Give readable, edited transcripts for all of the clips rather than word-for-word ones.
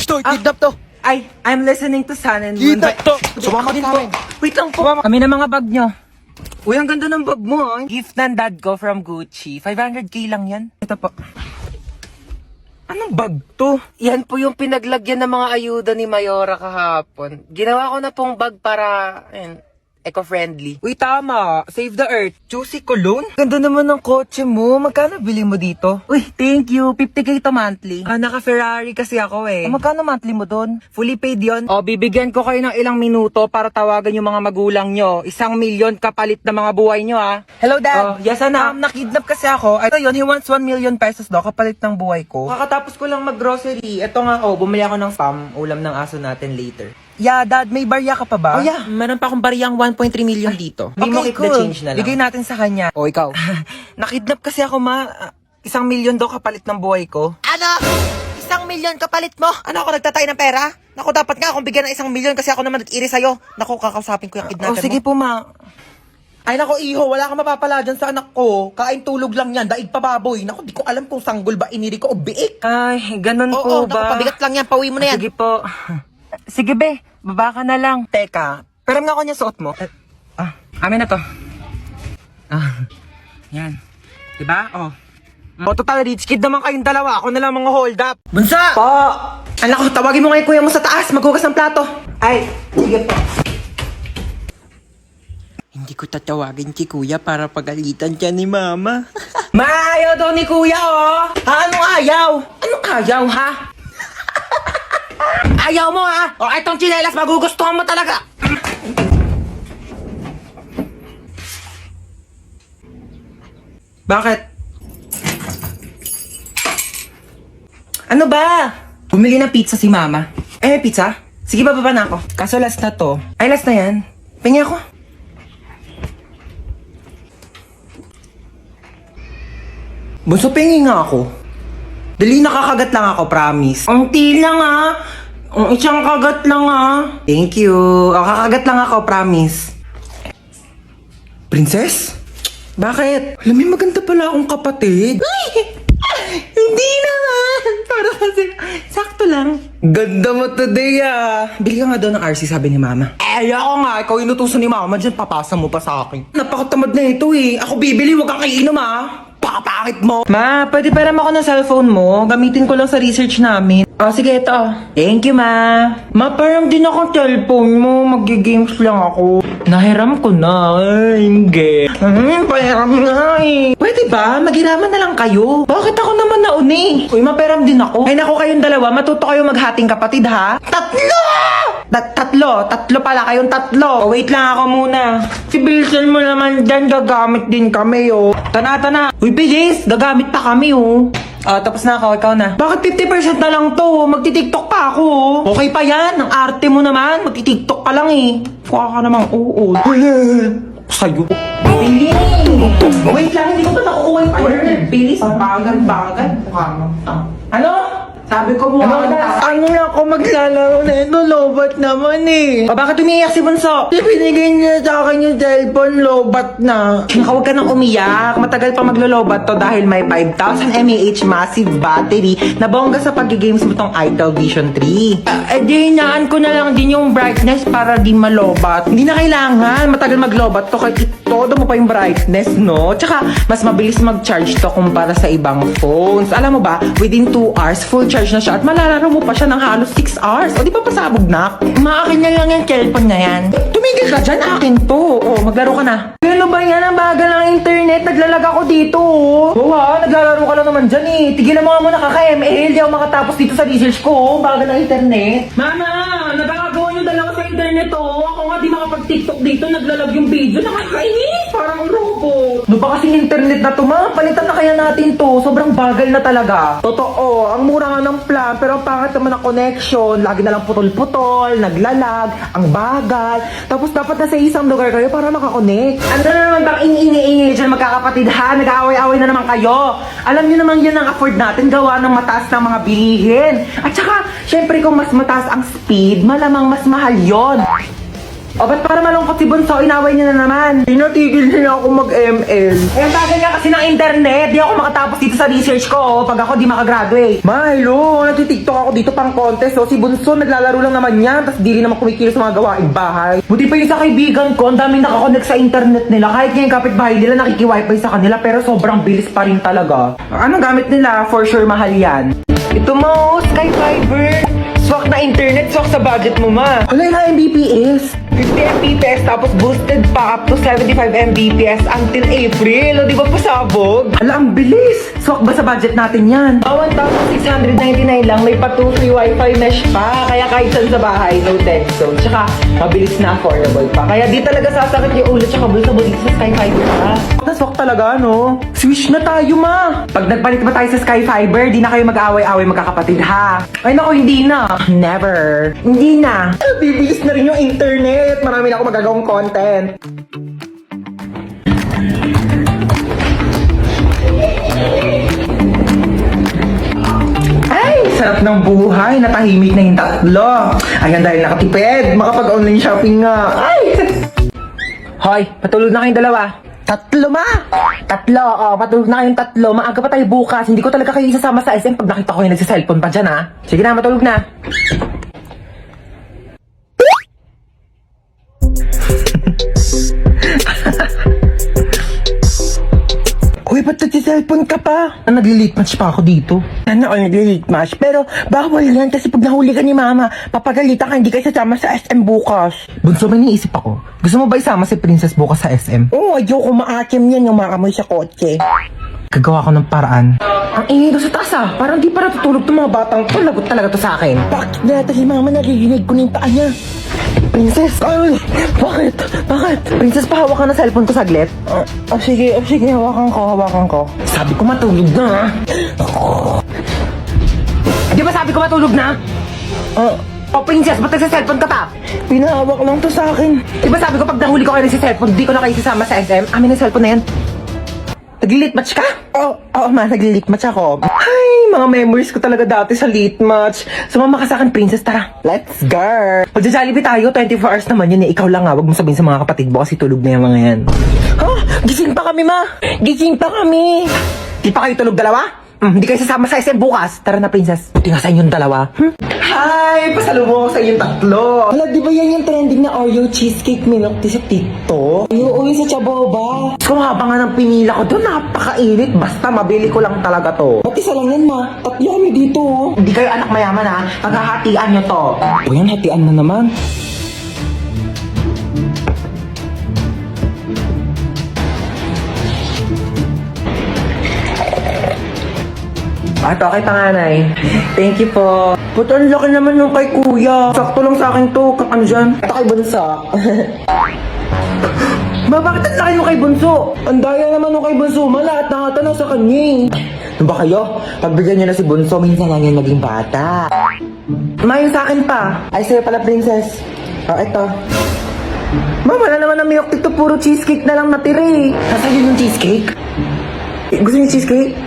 to, kidnap to. Ay, I'm listening to Sun and Moon. Kidnap to. Sumama din po. Wait lang po. Kami na mga bag nyo. Uy, ang ganda ng bag mo. Gift ng dad ko from Gucci. 500k lang yan. Ito po. Anong bag to? Yan po yung pinaglagyan ng mga ayuda ni Mayora kahapon. Ginawa ko na pong bag para eco-friendly. Uy, tama. Save the earth. Juicy cologne? Ganda naman ng kotse mo. Magkano bili mo dito? Uy, thank you. 50k to monthly. Naka-Ferrari kasi ako eh. Magkano monthly mo doon? Fully paid yon. Bibigyan ko kayo ng ilang minuto para tawagan yung mga magulang nyo. 1,000,000 kapalit na mga buhay nyo ah. Hello, Dad. Yes, anak. Nakidnap kasi ako. Ito yun, he wants 1,000,000 pesos daw kapalit ng buhay ko. Kakatapos ko lang mag-grocery. Ito nga, bumili ako ng spam. Ulam ng aso natin later. Yeah, Dad, may barya ka pa ba? Yeah. Meron pa akong baryang 1.3 million dito. Hindi mo keep the change na lang. Bigay natin sa kanya. Ikaw. Nakidnap kasi ako, ma. 1,000,000 daw kapalit ng buhay ko. Ano? 1,000,000 kapalit mo? Ano ako nagtatay ng pera? Naku, dapat nga akong bigyan ng 1,000,000 kasi ako naman nag-iri sa'yo. Naku, kakausapin ko yung kidnapper mo. Sige po, ma. Ay naku, iho, wala kang mapapala dyan sa anak ko. Kain tulog lang yan, daig pa baboy. Naku, di ko alam kung sanggol ba iniri ko o biik. Ay, ganun Oo, po ba? naku, pabigat lang yan, pauwi mo na yan. Sige po. Sige, be. Baba ka na lang. Teka, pero nga ako niya suot mo. Amin na to. Yan. Diba? Total rich kid naman kayong dalawa. Ako na lang mga hold up. Bunsa! Po! Anak ko, tawagin mo nga yung kuya mo sa taas. Maghugas ng plato. Ay, sige po. Hindi ko tatawagin si kuya para pagalitan siya ni mama. Maayaw daw ni kuya, oh! Anong ayaw? Anong ayaw, ha? Ayaw mo, ha? O, itong tsinelas, magugustuhan mo talaga. Bakit? Ano ba? Bumili ng pizza si mama. Pizza? Sige, bababa na ako. Kaso last na to. Ay, last na yan. Pingi ako. Bunso, pengi nga ako. Dali, nakakagat lang ako, promise. Ang lang, ha? Ang isang kagat lang, ha? Thank you. Kakagat lang ako, promise. Princess? Bakit? Alam mo, maganda pala akong kapatid. Hindi naman. Para kasi, sakto lang. Ganda mo today, ah. Bili ka nga daw ng RC, sabi ni mama. Ako nga, ikaw inutusan ni mama dyan, papasa mo pa sa akin. Napakatamad na ito eh. Ako bibili, wag kang kainom, ah. Pakapangit mo. Ma, pwede pera mo ako ng cellphone mo. Gamitin ko lang sa research namin. Sige, ito. Thank you, ma. Ma, parang din akong cellphone mo. Mag-games lang ako. Nahiram ko na. Ay, hindi. Pahiram na eh. Pwede ba? Maghiraman na lang kayo. Bakit ako naman nauni? Uy, maperam din ako. Ay, naku, kayong dalawa. Matuto kayo maghating kapatid, ha? Tatlo! Tatlo pala kayong tatlo. Wait lang ako muna. Si Bilson mo naman dyan, gagamit din kami, oh. Tana. Uy, bilis. Gagamit pa kami, oh. Tapos na ako. Ikaw na. Bakit 50% na lang to? Magti-tiktok pa ako, oh. Okay pa yan. Ang arte mo naman. Magti-tiktok ka lang, eh. Kuha ka namang oo. Sa'yo. Bilis! Wait lang, hindi ko pa nakukuha yung word. Bilis, bagal. Ano? Sabi ko mo, ano na ako maglalaro na ito, lobat naman eh. Bakit umiiyak si Bunso? Binigay niya sa akin yung cellphone, lobat na. Huwag ka nang umiyak. Matagal pa maglolobat to dahil may 5,000 mAh massive battery na bongga sa pag-games mo tong Itel Vision 3. Di hinaan ko na lang din yung brightness para di malobat. Hindi na kailangan. Matagal maglobat to kahit todo mo pa yung brightness, no? Tsaka, mas mabilis mag-charge to kumpara sa ibang phones. Alam mo ba, within 2 hours, full charge na siya at malalaro mo pa siya ng halos 6 hours. O, di pa pasabog na? Maakin na lang yung cellphone na yan. Tumigil ka dyan, akin to. Maglaro ka na. Ano ba yan? Ang bagal ng internet. Naglalag ako dito. Naglalaro ka lang naman dyan eh. Tigilan mo nga muna kaka-ML. Di ako makatapos dito sa research ko. Bagal ng internet. Mama, nagkakagawa yung dalawa sa internet, oh. Ako nga di makapag-tiktok dito. Naglalag yung video. Nakakainis. Parang robot. Ano ba kasing internet na to, ma? Palitan na kaya natin to. Sobrang bagal na talaga. Totoo. Ang mura nga ng plan, pero ang pangit naman ang connection. Lagi na lang putol-putol, naglalag, ang bagal. Tapos dapat nasa isang lugar kayo para makakonect. Ano na naman bang iniingi dyan magkakapatid ha? Nag-aaway-aaway na naman kayo. Alam niyo naman yan ang afford natin gawa ng mataas ng mga bilihin. At saka, syempre kung mas mataas ang speed, malamang mas mahal yon. O, ba't para malungkot si Bunso? Inaway niya na naman. Pinatigil niya ako mag-ML. Eh, ang tagal nga kasi ng internet. Di ako makatapos dito sa research ko, pag ako di makagraduate. Milo, nagtitiktok ako dito pang contest. Si Bunso, naglalaro lang naman yan. Tapos di rin naman kumikilos sa mga gawaing bahay. Buti pa yung sa kaibigan ko, ang daming nakakonect sa internet nila. Kahit ngayon kapitbahay nila, nakiki-wifi sa kanila. Pero sobrang bilis pa rin talaga. Anong gamit nila? For sure, mahal yan. Ito mo, Sky Fiber. Swak na internet, swak sa budget mo, ma. Wala na Mbps. 50 Mbps, tapos boosted pa up to 75 Mbps until April. O, di ba pasabog? Ala, ang bilis. Swak ba sa budget natin yan? 1,699 lang, may pa 2 free wifi mesh pa. Kaya kahit saan sa bahay, no tech zone. Tsaka, mabilis na affordable pa. Kaya di talaga sasakit yung ulo tsaka bulsa mo dito sa Sky Fiber pa. Swak talaga, no? Switch na tayo, ma. Pag nagpalit ba tayo sa Sky Fiber, di na kayo mag-away-away magkakapatid, ha? Ay, naku, hindi na. Never. Hindi na. Bibilis na rin yung internet. Marami na ako magagawang content. Ay, sarap ng buhay. Natahimik na yung tatlo. Ayan, dahil nakatipid. Makapag-online shopping nga. Ay! Hoy, patulog na kayong dalawa. Tatlo, ma! Tatlo, patulog na kayong tatlo. Maaga pa tayo bukas. Hindi ko talaga kayo isasama sa SM pag nakita ko yung nagsiselfone pa dyan, ha? Sige na, matulog na. Uy, ba't nagsiselfone ka pa? Nagli-late match pa ako dito. Ano, nagli-late match? Pero bawal yan kasi pag nahuli ka ni mama, papagalitan ka, hindi kayo sasama sa SM bukas. Bunso, may niisip ako. Gusto mo ba isama si Princess bukas sa SM? Oo, ayoko maakim yan yung makamoy sa kotse. Gagawa ko ng paraan. Ang ingay ko sa taas ah. Parang di pa natutulog itong mga batang to. Lagot talaga to sa akin. Bakit natin si mama naririnig ko ng paa niya? Princess! Ay, bakit? Bakit? Princess, pahawak ka na cellphone ko saglit. Sige, hawakan ko. Sabi ko matulog na. Di ba sabi ko matulog na? Princess, ba't nagsa-cellphone ka pa? Pinahawak lang to sa akin. Di ba sabi ko pag nahuli ko kayo nagsa-cellphone, di ko na kayo sasama sa SM? Amin ang cellphone na yan. Nag-lit match ka? Oo, ma, nag-lit match ako. Ay, mga memories ko talaga dati sa lit match. Sumama ka sa akin, Princess, tara. Let's go! Magja-Jollibee tayo, 24 hours naman yun eh. Ikaw lang nga, wag mo sabihin sa mga kapatid mo kasi tulog na yung mga yan. Ha? Gising pa kami, ma! Gising pa kami! Di pa kayo tulog dalawa? Hindi kayo sasama sa SM bukas. Tara na, Princess. Buti nga sa inyong dalawa. Hi! Pasalubong ako sa inyong tatlo. Hala, di ba yan yung trending na Oreo cheesecake milk tea sa TikTok? Oo, yung sa Chaboba. Kung habang nga ng pinila ko doon, napakainit. Basta mabili ko lang talaga to. Ba't isa lang yan, ma? Tatlo kami dito. Hindi kayo anak mayaman, ha? Paghahatian nyo to. O yan, hatian na naman. Okay, panganay. Thank you po. Ba't ang laki naman yung kay kuya? Sakto lang sa akin to. Ano dyan? Ito kay Bunso. Ma, bakit ang laki yung kay Bunso? Ang daya naman yung kay Bunso. Lahat nakatanaw sa kanya eh. Ano ba kayo? Pagbigyan niyo na si Bunso, minsan lang yan naging bata. Ma, yung sa akin pa. Ay, sa'yo pala, Princess. Ito. Ma, wala naman ang milk tea to. Puro cheesecake na lang natira eh. Nasaan yun yung cheesecake? Gusto niyo cheesecake?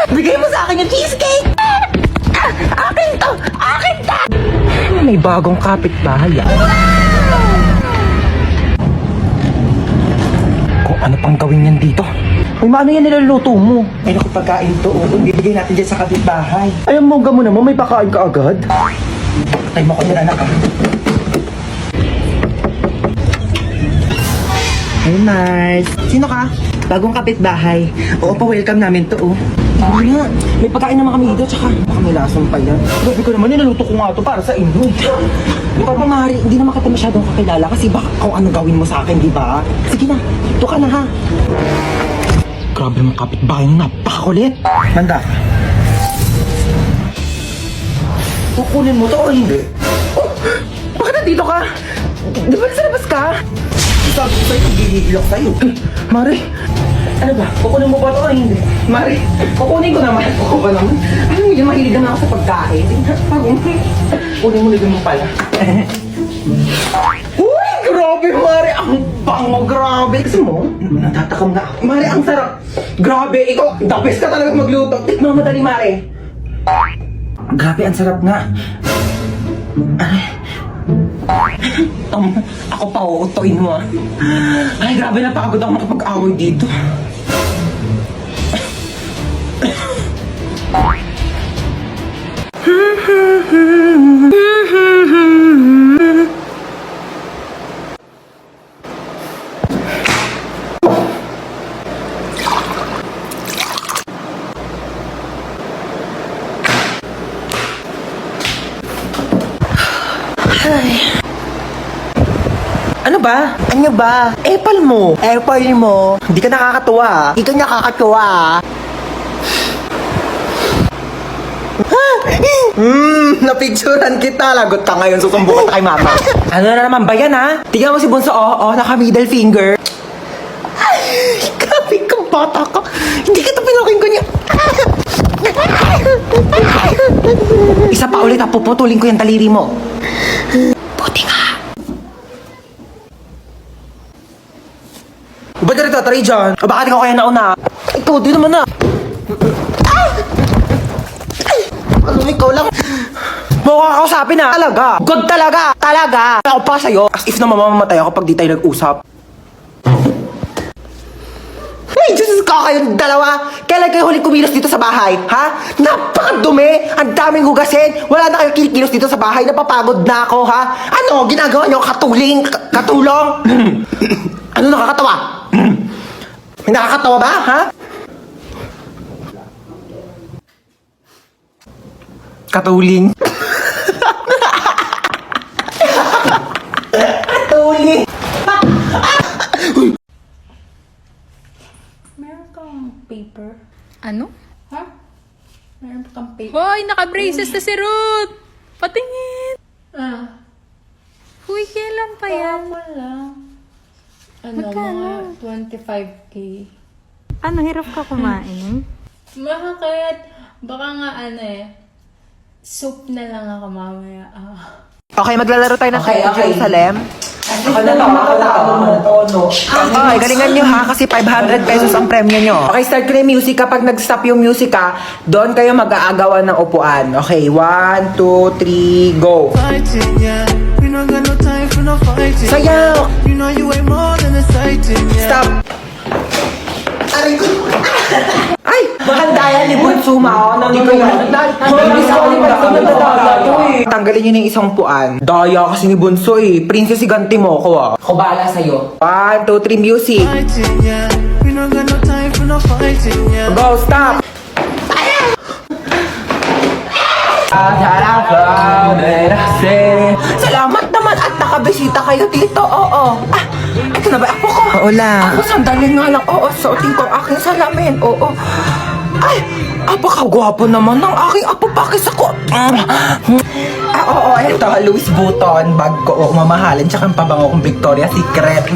Bigay mo sa akin yung cheesecake! Akin to! Akin to! May bagong kapitbahay ah. Kung ano pang gawin yan dito? Ay, maano yan niluluto mo? Ay, naku, pagkain to. Ibigay natin dyan sa kapitbahay. Ay, ang mongga mo naman, may pakain ka agad. Ay, mo ko nila anak ah. Hey, Mars. Sino ka? Bagong kapitbahay. Oo, pa-welcome namin to, oh. Ano nga? May pagkain naman kami dito, tsaka baka may lasang pa yan. Grabe ko naman, nilaluto ko nga to para sa inyo. Di ba, Mari, hindi naman kita masyadong kakilala kasi baka kung ano gawin mo sa akin, di ba? Sige na, ito ka na ha. Grabe naman kapitbahay nyo, napakakulit. Handa. Kukunin mo to o hindi? Oh, bakit nandito ka? Di ba nasa labas ka? Sabi ko sa'yo, gigigilok sa'yo. Mari, ano ba? Kukunin mo ba ito o hindi? Mari, kukunin ko naman. Ako ba naman? Ano mo yun, mahilig naman ako sa pagkain. Kunin mo mo pala. Uy, grabe, Mari. Ang bango, grabe. Gusto mo? Natatakam na ako. Mari, ang sarap. Grabe, ikaw, the best ka talaga magluto. Tikman mo dali, Mari. Grabe, ang sarap nga. Ako pa uutuin mo ah. Ay, grabe na pagod ako makapag-away dito. Ano ba? Ano ba? Apple mo. Apple mo. Hindi ka nakakatuwa ah. Ito nakakatuwa. Napicturean kita. Lagot ka ngayon. Susumbukan ka kay mama. Ano na naman ba yan ha? Tingnan mo si Bunso. Oh, naka middle finger. Ay, grabe kang bata ka. Hindi kita pinakinggan niya. Isa pa ulit ha. Puputulin ko yung taliri mo. Buti ka. Ba't na rin tatry dyan? O bakit ikaw kaya nauna? Ikaw din naman na. Ano ikaw lang? Mukha kausapin na. Talaga. Good talaga. Talaga. Ako pa sa'yo. As if na mamamatay ako pag di tayo nag-usap. Ay, Diyos ka kayong dalawa. Kailan kayo huling kumilos dito sa bahay? Ha? Napakadumi. Ang daming hugasin. Wala na kayong kinikilos dito sa bahay. Napapagod na ako, ha? Ano? Ginagawa niyo katuling? Katulong? Ano nakakatawa? May nakakatawa ba, ha? Katuling. Katuling. Meron kang paper? Ano? Ha? Meron kang paper? Hoy, naka-braces na si Ruth! Patingin! Ah, Huy, kailan pa yan? wala. Ano, Magkano? mga 25K. Ano, hirap ka kumain? Bakit? Baka nga soup na lang ako mamaya. Okay, maglalaro tayo ng Okay, okay. Jerusalem. Ako na tono. Okay, galingan nyo ha, kasi 500 pesos ang premyo nyo. Okay, start ko na yung music. Kapag nag-stop yung music ha, doon kayo mag-aagawan ng upuan. Okay, 1, 2, 3, go. Fighting, yeah. You don't got no time for no fighting. Sayaw! You know you ain't more than a sighting, yeah. Stop! Aray ko! Ay! Maganda yan ni Bunso Mao. Hindi ko yan. Tanggalin nyo na yung isang puan. Daya kasi ni Bunso eh. Princess, iganti mo ako ah. Ako bahala sa'yo. 1, 2, 3, music. Fighting, yeah. You don't got no time for no fighting, yeah. Go, stop! Salamat naman at nakabisita kayo dito, oo. Ah, ito na ba ako ko? Oo lang. Ako sandali nga lang, oo, suotin ko ang aking salamin, oo. Ay, apakagwapo naman ng aking apo, pakis ako. Oo, ito, Louis Vuitton, bag ko, oo, mamahalin, tsaka ang pabango kong Victoria's Secret.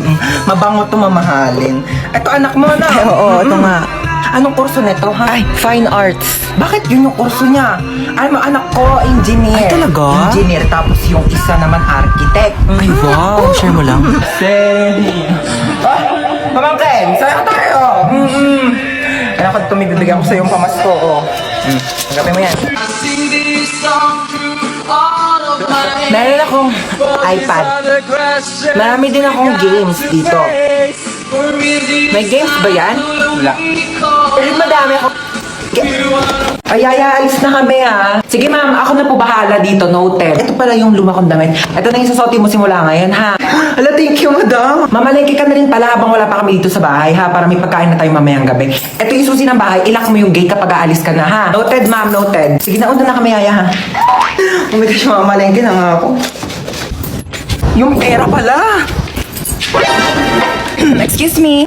Mabango to mamahalin. Ito, anak mo na. Oo, ito nga. Anong kurso nito, ha? Ay, fine arts. Bakit yun yung kurso niya? Ay, anak ko, engineer. Ay, talaga? Engineer, tapos yung isa naman architect. Ay, wow. Share mo lang. Say. Pamangkin, sa'yo tayo. Alam ko, tumibibigyan ko sa'yo yung pamasko, oh. Tanggapin mo yan. Meron akong iPad. Marami din akong games dito. May games ba yan? Wala. Pero madami ako. Ay, alis na kami ha. Sige ma'am, ako na po bahala dito, noted. Ito pala yung luma kong damit. Ito na yung susuotin mo simula ngayon ha. Hala, thank you madam. Mamalengke ka na rin pala habang wala pa kami dito sa bahay ha, para may pagkain na tayo mamayang gabi. Ito yung susi ng bahay, ilak mo yung gate kapag aalis ka na ha. Noted ma'am, noted. Sige na, una na kami haya ha. Oh my gosh, mamalengke na nga ako. Yung pera pala. Excuse me.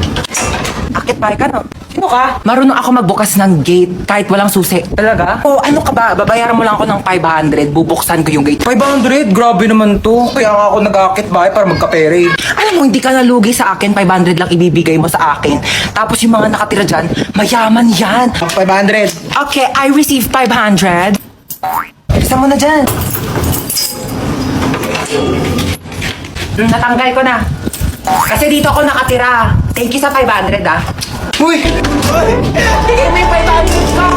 Akit pa ka, no? Sino ka? Marunong ako magbukas ng gate kahit walang susi. Talaga? Oo, ano ka ba? Babayaran mo lang ako ng 500. Bubuksan ko yung gate. 500? Grabe naman to. Kaya nga ako nag-akit bahay para magkapere. Alam mo, hindi ka nalugi sa akin. 500 lang ibibigay mo sa akin. Tapos yung mga nakatira dyan, mayaman yan. 500. Okay, I received 500. Isa mo na dyan. Natanggal ko na. Kasi dito ako nakatira. Thank you sa 500 ah. Uy! Tigil mo yung 500 ko!